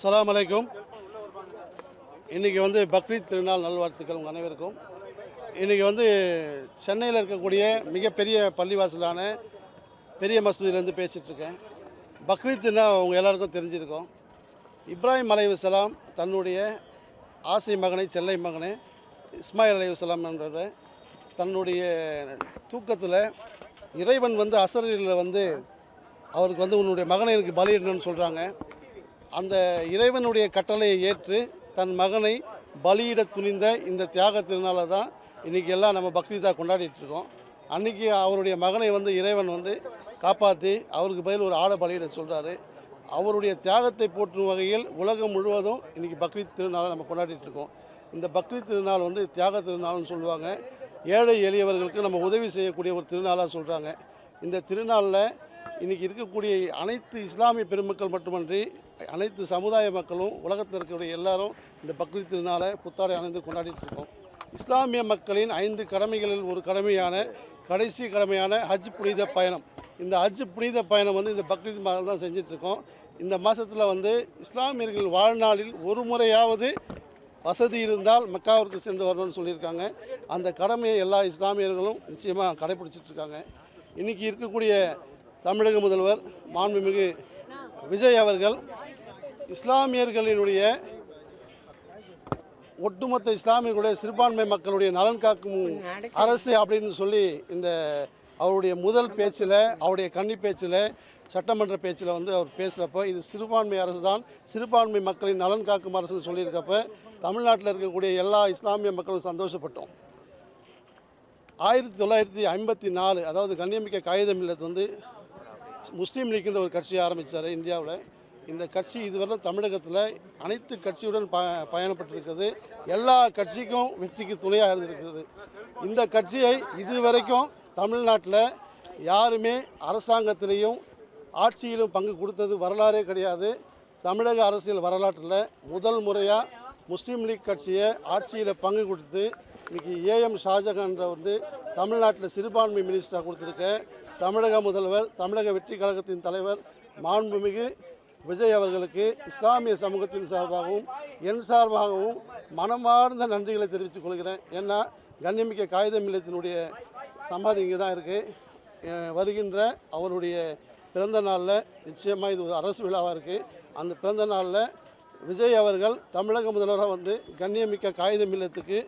அஸ்ஸலாமு அலைக்கும். இன்றைக்கி வந்து பக்ரீத் திருநாள் நல்வாழ்த்துக்கள் உங்கள் அனைவருக்கும். இன்றைக்கி வந்து சென்னையில் இருக்கக்கூடிய மிகப்பெரிய பள்ளிவாசலான பெரிய மசூதியிலேருந்து பேசிகிட்ருக்கேன். பக்ரீத்னா அவங்க எல்லாருக்கும் தெரிஞ்சிருக்கும். இப்ராஹிம் அலைஹிஸ்ஸலாம் தன்னுடைய ஆசை மகனை, செல்லை மகனை இஸ்மாயில் அலைஹிஸ்ஸலாம் என்ற தன்னுடைய தூக்கத்தில் இறைவன் வந்து அசரில் வந்து அவருக்கு வந்து உன்னுடைய மகனை எனக்கு பலியிடணும்னு சொல்கிறாங்க. அந்த இறைவனுடைய கட்டளையை ஏற்று தன் மகனை பலியிட துணிந்த இந்த தியாக திருநாளை தான் இன்றைக்கி எல்லாம் நம்ம பக்ரீத்தாக கொண்டாடிட்டுருக்கோம். அன்றைக்கி அவருடைய மகனை வந்து இறைவன் வந்து காப்பாற்றி அவருக்கு பதில் ஒரு ஆடை பலியிட சொல்கிறாரு. அவருடைய தியாகத்தை போற்றும் வகையில் உலகம் முழுவதும் இன்றைக்கி பக்ரீத் திருநாளை நம்ம கொண்டாடிட்டுருக்கோம். இந்த பக்ரீத் திருநாள் வந்து தியாக திருநாள்னு சொல்லுவாங்க. ஏழை எளியவர்களுக்கு நம்ம உதவி செய்யக்கூடிய ஒரு திருநாளாக சொல்கிறாங்க. இந்த திருநாளில் இன்றைக்கி இருக்கக்கூடிய அனைத்து இஸ்லாமிய பெருமக்கள் மட்டுமன்றி அனைத்து சமுதாய மக்களும் உலகத்தில் இருக்கக்கூடிய எல்லாரும் இந்த பக்ரீத் திருநாளை புத்தாடை அணிந்து கொண்டாடிட்டு இருக்கோம். இஸ்லாமிய மக்களின் 5 கடமைகளில் ஒரு கடமையான கடைசி கடமையான ஹஜ் புனித பயணம். இந்த ஹஜ் புனித பயணம் வந்து இந்த பக்ரீத் மாதம் தான் செஞ்சிட்ருக்கோம். இந்த மாதத்தில் வந்து இஸ்லாமியர்கள் வாழ்நாளில் ஒரு முறையாவது வசதி இருந்தால் மக்காவிற்கு சென்று வரணும்னு சொல்லியிருக்காங்க. அந்த கடமையை எல்லா இஸ்லாமியர்களும் நிச்சயமாக கடைபிடிச்சிட்ருக்காங்க. இன்றைக்கி இருக்கக்கூடிய தமிழக முதல்வர் மாண்புமிகு விஜய் அவர்கள் இஸ்லாமியர்களினுடைய ஒட்டுமொத்த இஸ்லாமியர்களுடைய சிறுபான்மை மக்களுடைய நலன் காக்கும் அரசு அப்படின்னு சொல்லி இந்த அவருடைய முதல் பேச்சில், அவருடைய கன்னி பேச்சில், சட்டமன்ற பேச்சில் வந்து அவர் பேசுகிறப்ப இது சிறுபான்மை அரசு தான், சிறுபான்மை மக்களின் நலன் காக்கும் அரசுன்னு சொல்லியிருக்கப்ப தமிழ்நாட்டில் இருக்கக்கூடிய எல்லா இஸ்லாமிய மக்களும் சந்தோஷப்பட்டோம். 1954 அதாவது கண்ணியமிக்க காகிதம் இல்லத்து வந்து முஸ்லீம் லீக்ன்ற ஒரு கட்சியை ஆரம்பித்தார் இந்தியாவில். இந்த கட்சி இதுவரை தமிழகத்தில் அனைத்து கட்சியுடன் பயணப்பட்டிருக்கிறது. எல்லா கட்சிக்கும் வெற்றிக்கு துணையாக இருந்திருக்கிறது. இந்த கட்சியை இதுவரைக்கும் தமிழ்நாட்டில் யாருமே அரசாங்கத்திலையும் ஆட்சியிலும் பங்கு கொடுத்தது வரலாறே கிடையாது. தமிழக அரசியல் வரலாற்றில் முதல் முறையாக முஸ்லீம் லீக் கட்சியை ஆட்சியில் பங்கு கொடுத்து இன்றைக்கி ஏஎம் ஷாஜகான்ற வந்து தமிழ்நாட்டில் சிறுபான்மை மினிஸ்டராக கொடுத்துருக்க தமிழக முதல்வர், தமிழக வெற்றி கழகத்தின் தலைவர் மாண்புமிகு விஜய் அவர்களுக்கு இஸ்லாமிய சமூகத்தின் சார்பாகவும் என் சார்பாகவும் மனமார்ந்த நன்றிகளை தெரிவித்துக் கொள்கிறேன். ஏன்னா கண்ணியமிக்க காகிதம் இல்லத்தினுடைய சமாதி இங்கே தான் இருக்குது. வருகின்ற அவருடைய பிறந்த நாளில் நிச்சயமாக இது ஒரு அரசு விழாவாக இருக்குது. அந்த பிறந்த நாளில் விஜய் அவர்கள் தமிழக முதல்வராக வந்து கண்ணியமிக்க காகிதம் இல்லத்துக்கு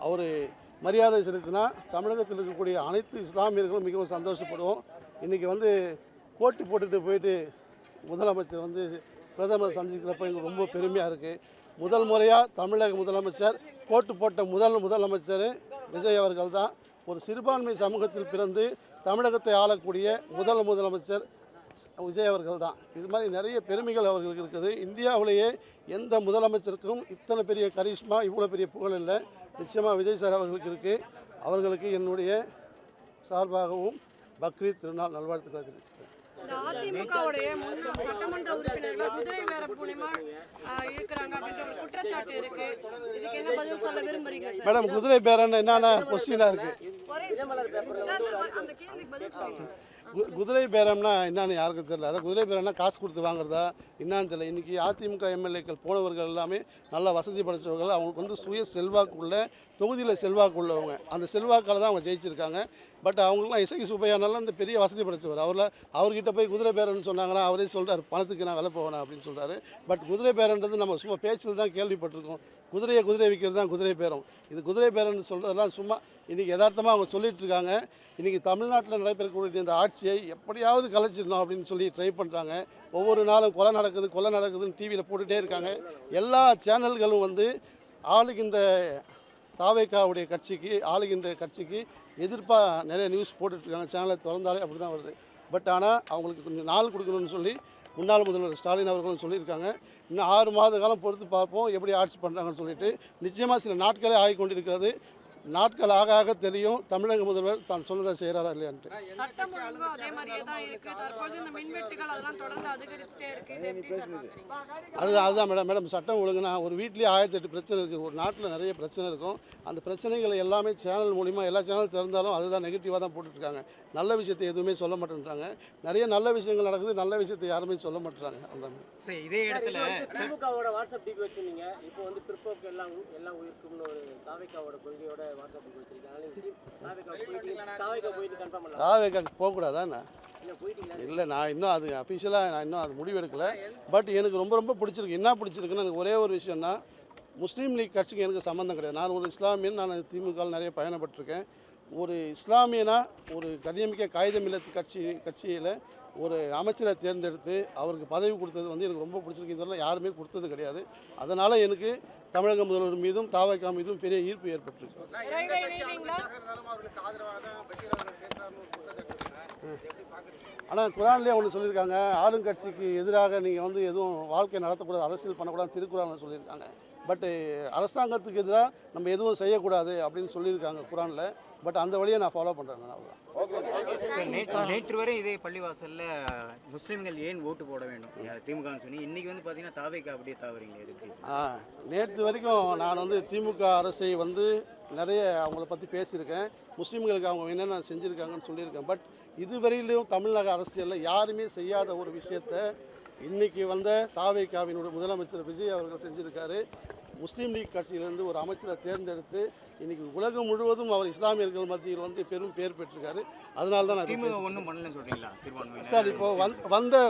அவர் மரியாதை செலுத்தினா தமிழகத்தில் இருக்கக்கூடிய அனைத்து இஸ்லாமியர்களும் மிகவும் சந்தோஷப்படுவோம். இன்றைக்கி வந்து போட்டி போட்டுட்டு போயிட்டு முதலமைச்சர் வந்து பிரதமர் சந்திக்கிறப்ப எங்களுக்கு ரொம்ப பெருமையாக இருக்குது. முதல் முறையாக தமிழக முதலமைச்சர் போட்டு போட்ட முதலமைச்சர் விஜய் அவர்கள் தான். ஒரு சிறுபான்மை சமூகத்தில் பிறந்து தமிழகத்தை ஆளக்கூடிய முதலமைச்சர் விஜய் அவர்கள் தான். இது மாதிரி நிறைய பெருமைகள் அவர்களுக்கு இருக்குது. இந்தியாவிலேயே எந்த முதலமைச்சருக்கும் இத்தனை பெரிய கரிஷ்மா, இவ்வளோ பெரிய புகழ் இல்லை. நிச்சயமாக விஜய் சார் அவர்களுக்கு இருக்குது. அவர்களுக்கு என்னுடைய சார்பாகவும் பக்ரீத் திருநாள் நல்வாழ்த்துக்களை தெரிவிச்சுக்கிறேன். அதிமுகவுடைய சட்டமன்ற உறுப்பினர்கள் குதிரை பேர மூலமா இருக்கிறாங்க அப்படின்ற ஒரு குற்றச்சாட்டு இருக்கு. இதுக்கு என்ன பதில் சொல்ல விரும்புறீங்க சார்? மேடம், குதிரை பேரன்னு என்னென்ன கொஸ்டினாக இருக்குது? அந்த கேள்விக்கு பதில் சொல்லுங்க. குதிரை பேரம்னா என்னன்னு யாருக்கும் தெரியல. அதாவது குதிரை பேரம்னா காசு கொடுத்து வாங்குறதா என்னான்னு தெரியல. இன்றைக்கி அதிமுக எம்எல்ஏக்கள் போனவர்கள் எல்லாமே நல்லா வசதி படைச்சவர்கள். அவங்களுக்கு வந்து சுய செல்வாக்குள்ள தொகுதியில் செல்வாக்கு உள்ளவங்க. அந்த செல்வாக்கால் தான் அவங்க ஜெயிச்சிருக்காங்க. பட் அவங்களுக்குலாம் இசைக்கு சுப்பையானாலும் இந்த பெரிய வசதி படைச்சவர். அவர்கிட்ட போய் குதிரை பேரன்னு சொன்னாங்கன்னா அவரே சொல்கிறார், பணத்துக்கு நான் விலை போவேன் அப்படின்னு சொல்கிறாரு. பட் குதிரை பேரன்றது நம்ம சும்மா பேச்சில் தான் கேள்விப்பட்டிருக்கோம். குதிரை விற்கிறது தான் குதிரை பேரம். இது குதிரை பேரன்னு சொல்கிறதெல்லாம் சும்மா இன்றைக்கி யதார்த்தமாக அவங்க சொல்லிகிட்டு இருக்காங்க. இன்றைக்கி தமிழ்நாட்டில் நடைபெறக்கூடிய இந்த ஆட்சியை எப்படியாவது கலைச்சிடணும் அப்படின்னு சொல்லி ட்ரை பண்ணுறாங்க. ஒவ்வொரு நாளும் கொலை நடக்குதுன்னு டிவியில் போட்டுகிட்டே இருக்காங்க. எல்லா சேனல்களும் வந்து ஆளுகின்ற தாவேக்காவுடைய கட்சிக்கு, ஆளுகின்ற கட்சிக்கு எதிர்ப்பாக நிறைய நியூஸ் போட்டுட்ருக்காங்க. சேனலை திறந்தாலே அப்படி தான் வருது. பட் ஆனால் அவங்களுக்கு கொஞ்சம் நாள் கொடுக்கணும்னு சொல்லி முன்னாள் முதல்வர் ஸ்டாலின் அவர்களும் சொல்லியிருக்காங்க. இன்னும் 6 மாத காலம் பொறுத்து பார்ப்போம் எப்படி ஆட்சி பண்ணுறாங்கன்னு சொல்லிட்டு. நிச்சயமாக சில நாட்களே ஆகிக்கொண்டிருக்கிறது. நாட்கள் ஆக ஆக தெரியும் தமிழக முதல்வர் தான் சொன்னதை செய்கிறாரா இல்லையான்ட்டு. சட்டம் ஒழுங்கும் அதே மாதிரியே தான் இருக்கு. தற்பொழுது இந்த மின்வெட்டுகள் அதெல்லாம் தொடர்ந்து அதிகரிச்சுட்டே இருக்கு. இது எப்படி சார் பார்க்குறீங்க? அதுதான் மேடம் சட்டம் ஒழுங்குனா ஒரு வீட்லேயே 1008 பிரச்சனை இருக்குது. ஒரு நாட்டில் நிறைய பிரச்சனை இருக்கும். அந்த பிரச்சனைகளை எல்லாமே சேனல் மூலிமா எல்லா சேனல் திறந்தாலும் அதுதான் நெகட்டிவாக தான் போட்டுட்ருக்காங்க. நல்ல விஷயத்தை எதுவுமே சொல்ல மாட்டேன்றாங்க. நிறைய நல்ல விஷயங்கள் நடக்குது, நல்ல விஷயத்தை யாருமே சொல்ல மாட்டேறாங்க. அந்த சரி, இதே இடத்துல திமுகவோட வாட்ஸ்அப் டிபி வச்சிருந்தீங்க. இப்போ வந்து பிற்போக்கு எல்லாம் உயிருக்கும்னு ஒரு தாவேக்காவோட கொள்கையோட வாட்ஸ்அப் டிபி வச்சிருக்காங்க. தாவேக்கா போயிட்டு கன்ஃபார்ம் பண்ணலாம். தாவேக்காக்கு போகக்கூடாதா என்ன? இல்லை போயிட்டீங்களா? இல்லை, நான் இன்னும் அது அஃபிஷியலாக நான் இன்னும் அது முடிவு எடுக்கலை. பட் எனக்கு ரொம்ப பிடிச்சிருக்கு. என்ன பிடிச்சிருக்குன்னு எனக்கு ஒரே ஒரு விஷயம்னா, முஸ்லீம் லீக் கட்சிக்கு எனக்கு சம்மந்தம் கிடையாது. நான் ஒரு இஸ்லாமியன். நான் திமுகவில் நிறைய பயணப்பட்டிருக்கேன். ஒரு இஸ்லாமியனா ஒரு கண்ணியமிக்க காகிதம் இல்லத்து கட்சியில் ஒரு அமைச்சரை தேர்ந்தெடுத்து அவருக்கு பதவி கொடுத்தது வந்து எனக்கு ரொம்ப பிடிச்சிருக்கு. இதெல்லாம் யாருமே கொடுத்தது கிடையாது. அதனால் எனக்கு தமிழக முதல்வர் மீதும் தாவேக்கா மீதும் பெரிய ஈர்ப்பு ஏற்பட்டிருக்கு. ஆனால் குரான்லேயே ஒன்று சொல்லியிருக்காங்க, ஆளுங்கட்சிக்கு எதிராக நீங்கள் வந்து எதுவும் வாழ்க்கை நடத்தக்கூடாது, அரசியல் பண்ணக்கூடாது, திருக்குறான்னு சொல்லியிருக்காங்க. பட்டு அரசாங்கத்துக்கு எதிராக நம்ம எதுவும் செய்யக்கூடாது அப்படின்னு சொல்லியிருக்காங்க குரானில். பட் அந்த வழியை நான் ஃபாலோ பண்ணுறேன். அவ்வளோதான். நேற்று வரை இதே பள்ளிவாசலில் முஸ்லீம்கள் ஏன் ஓட்டு போட வேண்டும் திமுகன்னு சொல்லி, இன்றைக்கி வந்து பார்த்தீங்கன்னா தாவேக்கா அப்படியே தாவறீங்க எப்படி? நேற்று வரைக்கும் நான் வந்து திமுக அரசை வந்து நிறைய அவங்கள பற்றி பேசியிருக்கேன். முஸ்லீம்களுக்கு அவங்க என்னென்ன செஞ்சுருக்காங்கன்னு சொல்லியிருக்கேன். பட் இதுவரையிலும் தமிழக அரசியலில் யாருமே செய்யாத ஒரு விஷயத்தை இன்றைக்கி வந்த தாவேக்காவினுடைய முதலமைச்சர் விஜய் அவர்கள் செஞ்சுருக்காரு. முஸ்லீம் லீக் கட்சியிலேருந்து ஒரு அமைச்சரை தேர்ந்தெடுத்து இன்றைக்கி உலகம் முழுவதும் அவர் இஸ்லாமியர்கள் மத்தியில் வந்து பெரும் பேர் பெற்றிருக்காரு. அதனால தான் நான் திமுக ஒன்றும் பண்ணலன்னு சொல்கிறீங்களா? சிறுபான்மை சார், இப்போ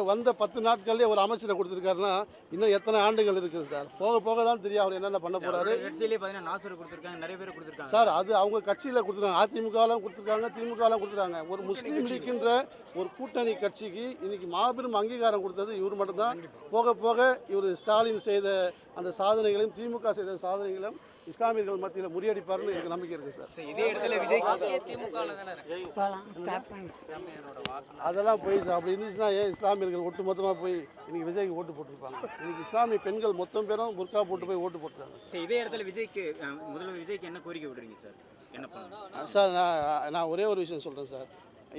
வந்த 10 நாட்கள்லேயே ஒரு அமைச்சரை கொடுத்துருக்காருன்னா இன்னும் எத்தனை ஆண்டுகள் இருக்குது சார்? போக போக தான் தெரியும் அவர் என்னென்ன பண்ண போகிறாரு. கட்சியிலே பார்த்தீங்கன்னா நாசர் கொடுத்துருக்காங்க, நிறைய பேர் கொடுத்துருக்காங்க சார். அது அவங்க கட்சியில் கொடுத்துருக்காங்க. அதிமுகலாம் கொடுத்துருக்காங்க, திமுகலாம் கொடுத்துருக்காங்க. ஒரு முஸ்லீம் லீக்ன்ற ஒரு கூட்டணி கட்சிக்கு இன்றைக்கி மாபெரும் அங்கீகாரம் கொடுத்தது இவர் மட்டும்தான். போக போக இவர் ஸ்டாலின் செய்த அந்த சாதனைகளையும் திமுக செய்த சாதனைகளையும் இஸ்லாமியர்கள் மத்தியில் முறியடிப்பார்னு எனக்கு நம்பிக்கை இருக்குது சார். இதே இடத்துல விஜய் அதெல்லாம் போய் சார். அப்படி இருந்துச்சுன்னா ஏன் இஸ்லாமியர்கள் ஒட்டு மொத்தமாக போய் இன்றைக்கி விஜய்க்கு ஓட்டு போட்டிருப்பாங்க? இன்றைக்கி இஸ்லாமிய பெண்கள் மொத்தம் பேரும் புர்கா போட்டு போய் ஓட்டு போட்டுருக்காங்க. சரி, இதே இடத்துல விஜய்க்கு முதல்வர் விஜய்க்கு என்ன கோரிக்கை விடுறீங்க சார்? என்ன பண்ணணும் சார்? நான் ஒரே ஒரு விஷயம் சொல்கிறேன் சார்.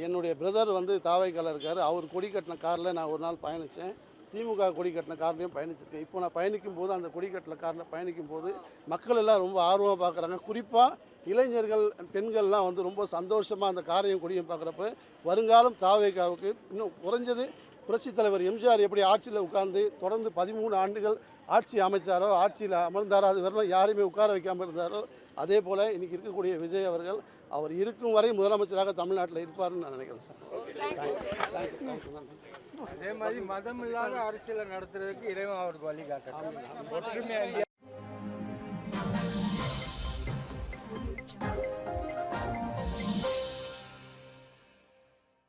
என்னுடைய பிரதர் வந்து தாவேக்கால இருக்கார். அவர் கொடி கட்டின காரில் நான் ஒரு நாள் பயணித்தேன். திமுக கொடி கட்டின கார்லையும் பயணிச்சிருக்கேன். இப்போ நான் பயணிக்கும் போது அந்த கொடி கட்டின காரில் பயணிக்கும் போது மக்கள் எல்லாம் ரொம்ப ஆர்வமாக பார்க்குறாங்க. குறிப்பாக இளைஞர்கள், பெண்கள்லாம் வந்து ரொம்ப சந்தோஷமாக அந்த காரையும் கொடியும் பார்க்குறப்ப வருங்காலம் தாவேக்காவுக்கு இன்னும் குறைஞ்சது புரட்சித் தலைவர் எம்ஜிஆர் எப்படி ஆட்சியில் உட்கார்ந்து தொடர்ந்து 13 ஆண்டுகள் ஆட்சி அமைச்சாரோ, ஆட்சியில் அமர்ந்தாரோ, அது வரலாம் யாரையுமே உட்கார வைக்காமல் இருந்தாரோ, அதே போல் இன்றைக்கி இருக்கக்கூடிய விஜய் அவர்கள் அவர் இருக்கும் வரை முதலமைச்சராக தமிழ்நாட்டில் இருப்பார்னு நான் நினைக்கிறேன் சார். அதே மாதிரி மதம் இல்லாத அரசியலை நடத்துறதுக்கு இறைவன் அவருக்கு வழிகாட்டணும். ஒற்றுமையா